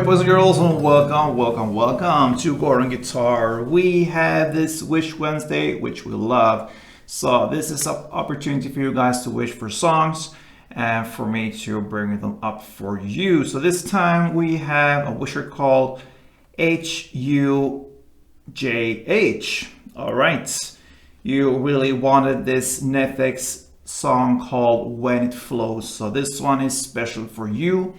boys and girls, and welcome to Chord Guitar. We have this Wish Wednesday, which we love. So this is an opportunity for you guys to wish for songs and for me to bring them up for you. So this time we have a wisher called HUJH. All right, you really wanted this NEFFEX song called When It Flows. So this one is special for you.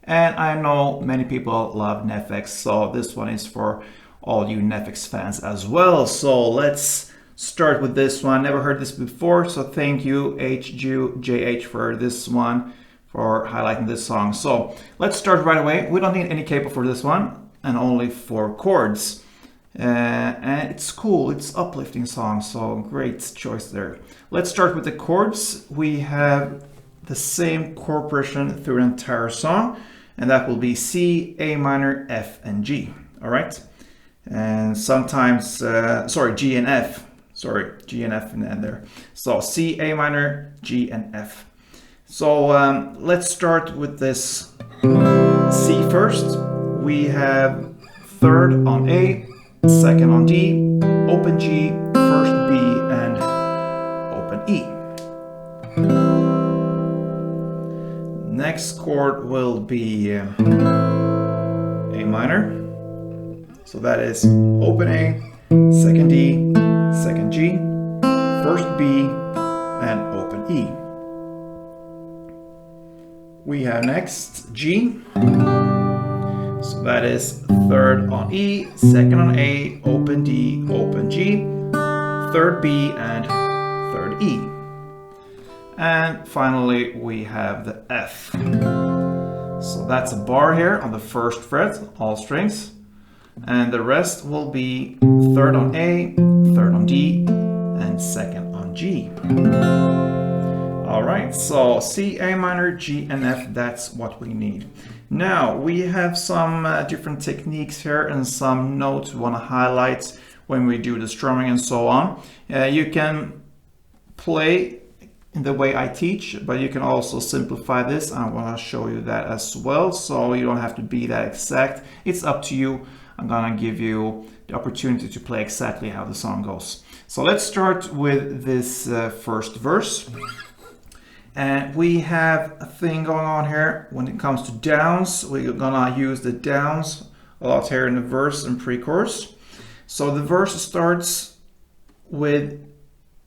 And I know many people love NEFFEX, so this one is for all you NEFFEX fans as well. So let's start with this one. Never heard this before, so thank you HUJH for this one, for highlighting this song. So let's start right away. We don't need any cable for this one, and only 4 chords. And it's cool, it's uplifting song, so great choice there. Let's start with the chords. We have the same chord progression through an entire song, and that will be C, A minor, F, and G. All right, and sometimes G and F. G and F in the end there. So C, A minor, G, and F. So let's start with this C first. We have third on A, second on D, open G, first B, and open E. Next chord will be A minor. So that is open A, second D, second G, first B, and open E. We have next G. So that is third on E, second on A, open D, open G, third B, and third E. And finally, we have the F. So that's a bar here on the first fret, all strings. And the rest will be third on A, third on D, and second on G. All right, so C, A minor, G, and F, that's what we need. Now, we have some different techniques here and some notes we want to highlight when we do the strumming and so on. You can play in the way I teach, but you can also simplify this. I want to show you that as well, so you don't have to be that exact. It's up to you. I'm gonna give you the opportunity to play exactly how the song goes. So let's start with this first verse. And we have a thing going on here when it comes to downs. We're gonna use the downs a lot here in the verse and pre-chorus. So the verse starts with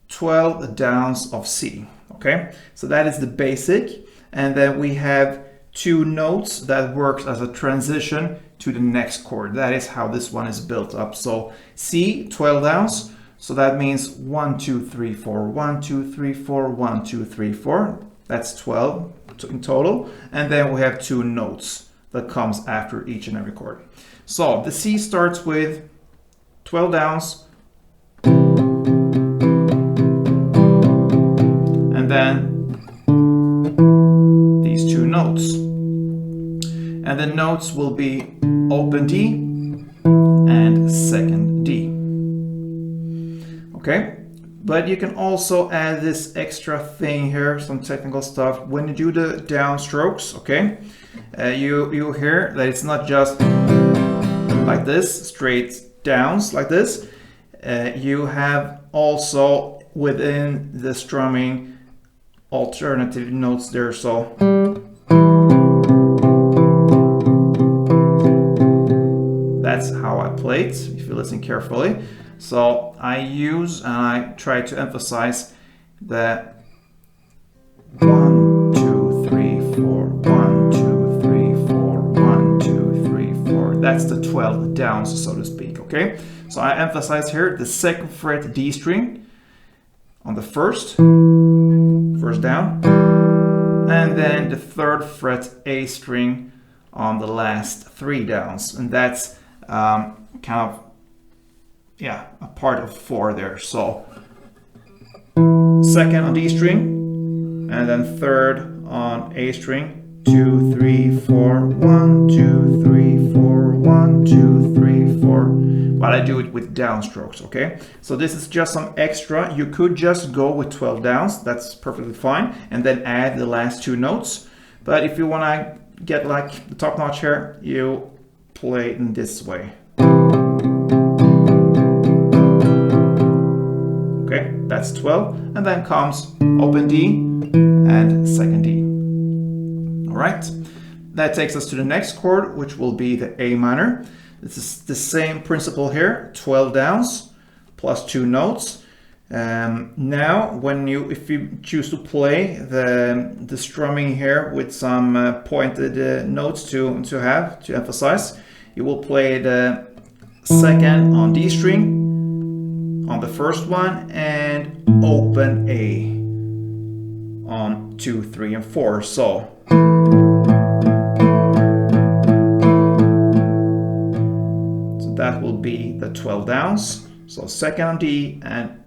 12 downs of C, okay? So that is the basic. And then we have 2 notes that works as a transition to the next chord. That is how this one is built up. So C, 12 downs. So that means 1, 2, 3, 4, 1, 2, 3, 4, 1, 2, 3, 4. That's 12 in total. And then we have 2 notes that comes after each and every chord. So the C starts with 12 downs. And then these 2 notes. And the notes will be open D and second D. Okay, but you can also add this extra thing here, some technical stuff. When you do the downstrokes, okay, you hear that it's not just like this, straight downs like this. You have also within the strumming alternative notes there. So that's how I play it, if you listen carefully. So I use and I try to emphasize the 1, 2, 3, 4, 1, 2, 3, 4, 1, 2, 3, 4. That's the 12 downs, so to speak, okay? So I emphasize here the second fret D string on the first down, and then the third fret A string on the last 3 downs, and that's kind of a part of 4 there. So second on D string, and then third on A string, 2, 3, 4, 1, 2, 3, 4, 1, 2, 3, 4. But I do it with downstrokes, okay? So this is just some extra. You could just go with 12 downs, that's perfectly fine, and then add the last 2 notes. But if you want to get like the top notch here, you play in this way. Okay, that's 12, and then comes open D and second D. All right, that takes us to the next chord, which will be the A minor. This is the same principle here, 12 downs plus 2 notes. Now, if you choose to play the strumming here with some pointed notes to emphasize, you will play the second on D string on the first one and open A on 2, 3, and 4. So that will be the 12 downs. So second on D and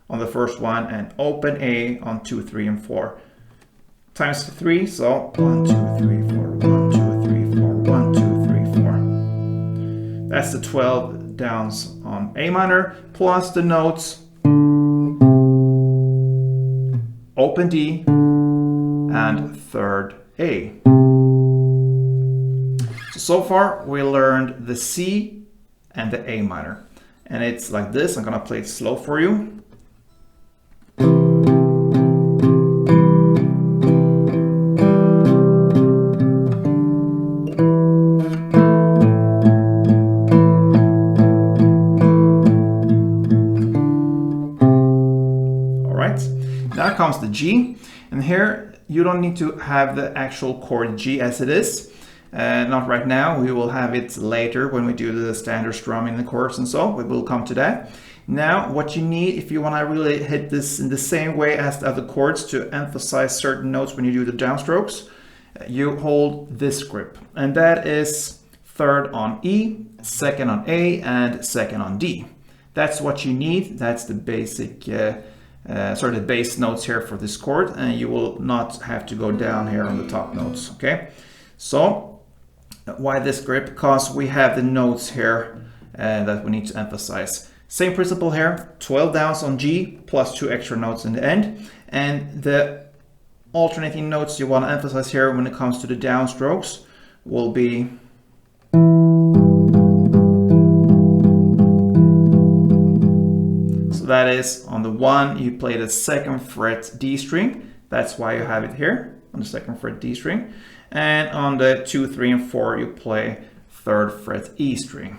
on the first one, and open A on 2, 3, and 4 times 3. So 1, 2, 3, 4, 1, 2, 3, 4, 1, 2, 3, 4. That's the 12 downs on A minor plus the notes open D and third A. So far we learned the C and the A minor, and it's like this. I'm gonna play it slow for you. Now comes the G, and here you don't need to have the actual chord G as it is. Not right now. We will have it later when we do the standard strumming in the chords, and so we will come to that. Now what you need, if you want to really hit this in the same way as the other chords to emphasize certain notes when you do the downstrokes, you hold this grip, and that is third on E, second on A, and second on D. That's what you need. That's the basic sort of bass notes here for this chord, and you will not have to go down here on the top notes. Okay, so why this grip? Because we have the notes here that we need to emphasize. Same principle here, 12 downs on G plus 2 extra notes in the end, and the alternating notes you want to emphasize here when it comes to the downstrokes will be that is on the 1 you play the 2nd fret D string, that's why you have it here on the 2nd fret D string, and on the 2, 3, and 4 you play 3rd fret E string.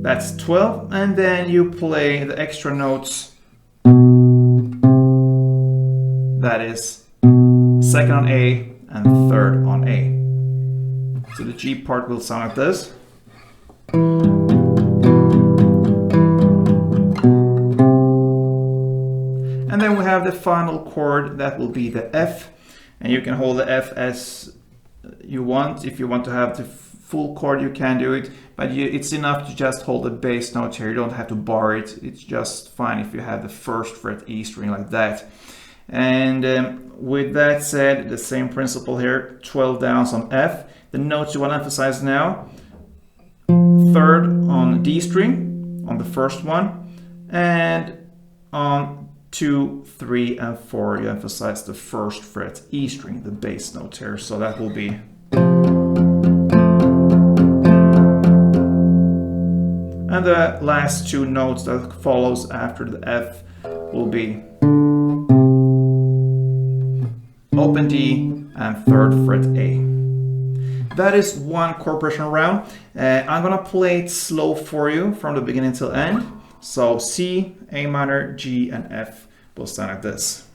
That's 12, and then you play the extra notes, that is 2nd on A and 3rd on A. So the G part will sound like this. And then we have the final chord, that will be the F. And you can hold the F as you want. If you want to have the full chord, you can do it. But it's enough to just hold the bass note here. You don't have to bar it. It's just fine if you have the 1st fret E string like that. And with that said, the same principle here, 12 downs on F. The notes you want to emphasize now, 3rd on D string on the first one, and on 2, 3, and 4 you emphasize the 1st fret E string, the bass note here. So that will be, and the last 2 notes that follows after the F will be open D and 3rd fret A. That is one chord progression round. I'm gonna play it slow for you from the beginning till end. So C, A minor, G, and F will sound like this.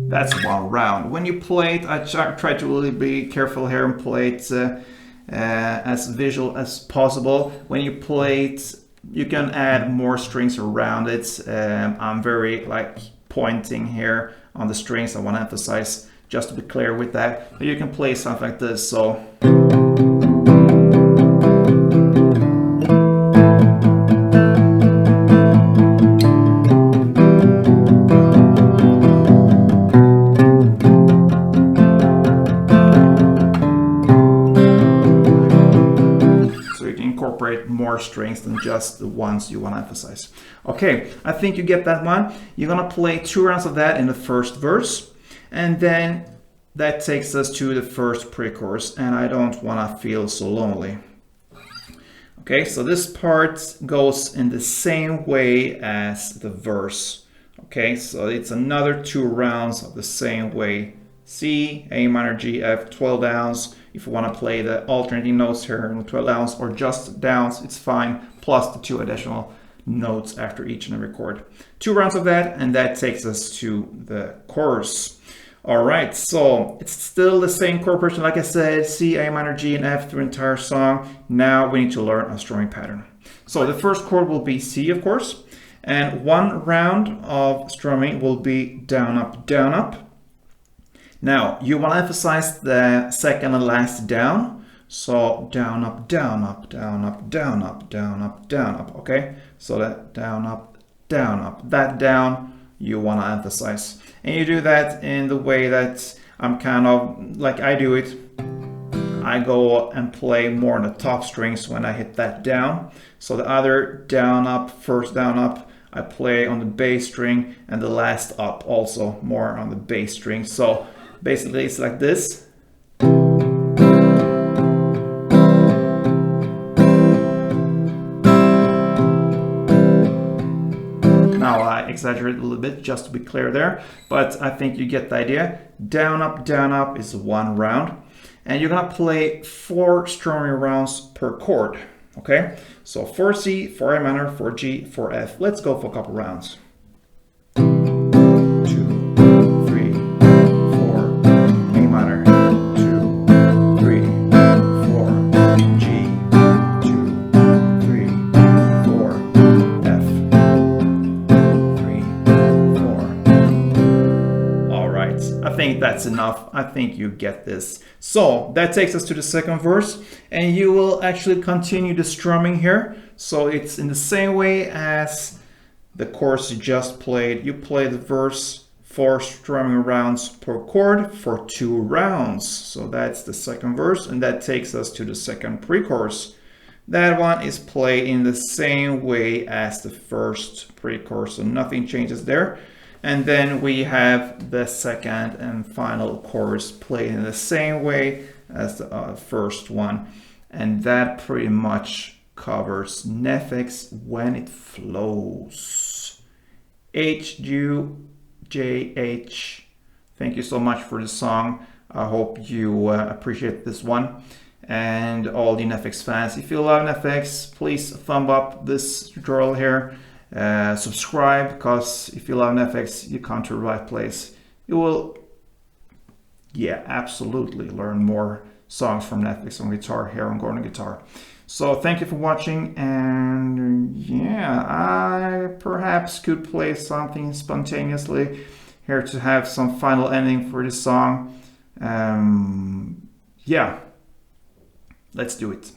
That's one round. When you play it, I try to really be careful here and play it as visual as possible. When you play it, you can add more strings around it. I'm very like pointing here on the strings. I want to emphasize just to be clear with that. But you can play something like this. So incorporate more strings than just the ones you want to emphasize. Okay, I think you get that one. You're gonna play 2 rounds of that in the first verse, and then that takes us to the first pre-chorus, and I don't wanna feel so lonely. Okay, so this part goes in the same way as the verse. Okay, so it's another 2 rounds of the same way. C, A minor, G, F, 12 downs. If you want to play the alternating notes here in 12 downs or just downs, it's fine, plus the 2 additional notes after each and every chord. 2 rounds of that, and that takes us to the chorus. All right, so it's still the same chord progression, like I said, C, A minor, G, and F through the entire song. Now we need to learn a strumming pattern. So the first chord will be C, of course, and 1 round of strumming will be down, up, down, up. Now, you want to emphasize the second and last down. So down, up, down, up, down, up, down, up, down, up, down, up, okay? So that down, up, down, up. That down, you want to emphasize. And you do that in the way that I'm kind of, like I do it. I go and play more on the top strings when I hit that down. So the other down, up, first down, up, I play on the bass string, and the last up also more on the bass string. So basically, it's like this. Now I exaggerate a little bit just to be clear there, but I think you get the idea. Down, up is 1 round. And you're gonna play 4 strumming rounds per chord, okay? So 4 C, 4 A minor, 4 G, 4 F. Let's go for a couple rounds. 2, 3, 4, A minor, 2, 3, 4, G, 2, 3, 4, F, 3, 4. All right, I think that's enough. I think you get this. So that takes us to the second verse, and you will actually continue the strumming here. So it's in the same way as the chorus you just played. You play the verse 4 strumming rounds per chord for 2 rounds. So that's the second verse, and that takes us to the second pre-chorus. That one is played in the same way as the first pre-chorus, so nothing changes there. And then we have the second and final chorus played in the same way as the first one. And that pretty much covers NEFFEX when it flows. H, U, J, H. Thank you so much for the song. I hope you appreciate this one. And all the NEFFEX fans, if you love NEFFEX, please thumb up this tutorial here. Subscribe, because if you love NEFFEX, you come to the right place. You will, yeah, absolutely learn more songs from NEFFEX on guitar here on Gordon Guitar. So thank you for watching, and yeah, I perhaps could play something spontaneously here to have some final ending for this song. Yeah, let's do it.